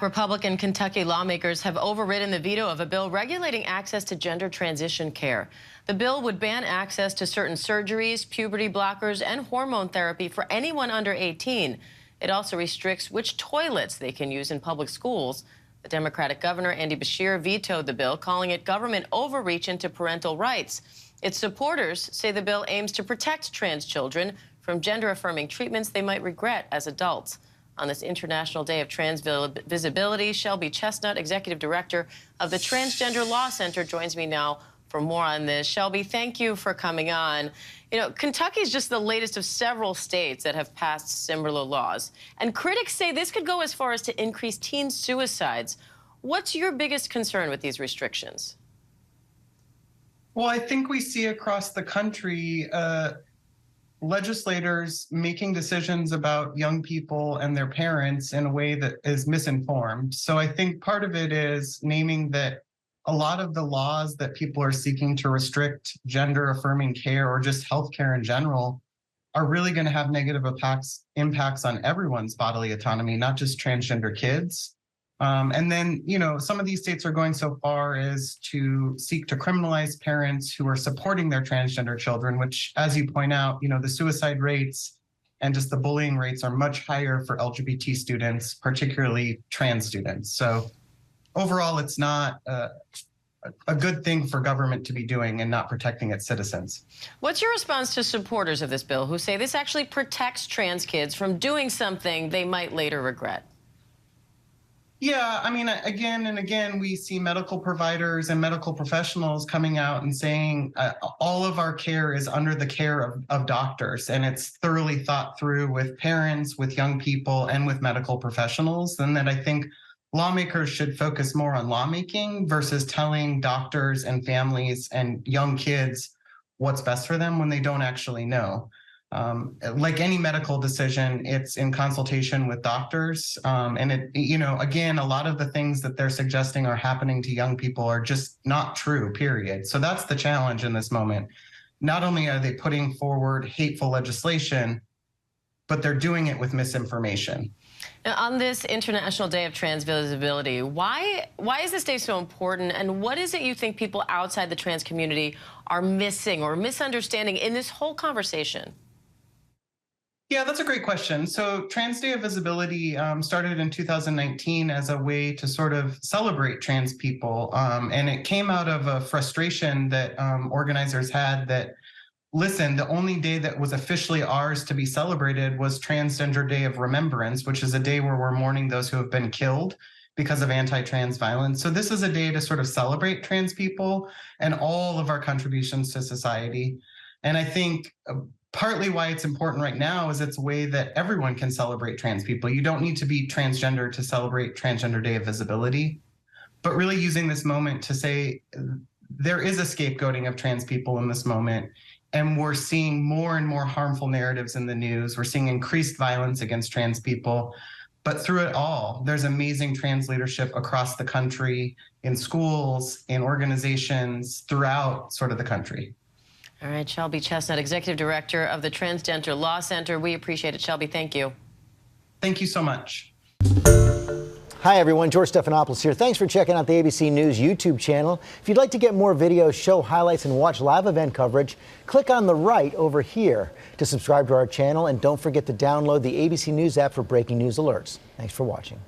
Republican Kentucky lawmakers have overridden the veto of a bill regulating access to gender transition care. The bill would ban access to certain surgeries, puberty blockers, and hormone therapy for anyone under 18. It also restricts which toilets they can use in public schools. The Democratic governor, Andy Beshear, vetoed the bill, calling it government overreach into parental rights. Its supporters say the bill aims to protect trans children from gender-affirming treatments they might regret as adults. On this International Day of Trans Visibility, Shelby Chestnut, Executive Director of the Transgender Law Center, joins me now for more on this. Shelby, thank you for coming on. You know, Kentucky is just the latest of several states that have passed similar laws. And critics say this could go as far as to increase teen suicides. What's your biggest concern with these restrictions? Well, I think we see across the country legislators making decisions about young people and their parents in a way that is misinformed. So I think part of it is naming that a lot of the laws that people are seeking to restrict gender-affirming care or just healthcare in general are really going to have negative impacts on everyone's bodily autonomy, not just transgender kids. And then, you know, some of these states are going so far as to seek to criminalize parents who are supporting their transgender children, which, as you point out, you know, the suicide rates and just the bullying rates are much higher for LGBT students, particularly trans students. So overall, it's not a good thing for government to be doing and not protecting its citizens. What's your response to supporters of this bill who say this actually protects trans kids from doing something they might later regret? Yeah, I mean, again and again, we see medical providers and medical professionals coming out and saying all of our care is under the care of doctors, and it's thoroughly thought through with parents, with young people, and with medical professionals. And that I think lawmakers should focus more on lawmaking versus telling doctors and families and young kids what's best for them when they don't actually know. Like any medical decision, it's in consultation with doctors. And it, you know, again, a lot of the things that they're suggesting are happening to young people are just not true, period. So that's the challenge in this moment. Not only are they putting forward hateful legislation, but they're doing it with misinformation. Now, on this International Day of Trans Visibility, why is this day so important, and what is it you think people outside the trans community are missing or misunderstanding in this whole conversation? Yeah, that's a great question. So Trans Day of Visibility started in 2019 as a way to sort of celebrate trans people. And it came out of a frustration that organizers had that, listen, the only day that was officially ours to be celebrated was Transgender Day of Remembrance, which is a day where we're mourning those who have been killed because of anti-trans violence. So this is a day to sort of celebrate trans people and all of our contributions to society. And I think partly why it's important right now is it's a way that everyone can celebrate trans people. You don't need to be transgender to celebrate Transgender Day of Visibility, but really using this moment to say there is a scapegoating of trans people in this moment, and we're seeing more and more harmful narratives in the news. We're seeing increased violence against trans people, but through it all, there's amazing trans leadership across the country, in schools, in organizations, throughout sort of the country. All right, Shelby Chestnut, Executive Director of the Transgender Law Center. We appreciate it, Shelby. Thank you. Thank you so much. Hi, everyone. George Stephanopoulos here. Thanks for checking out the ABC News YouTube channel. If you'd like to get more videos, show highlights, and watch live event coverage, click on the right over here to subscribe to our channel. And don't forget to download the ABC News app for breaking news alerts. Thanks for watching.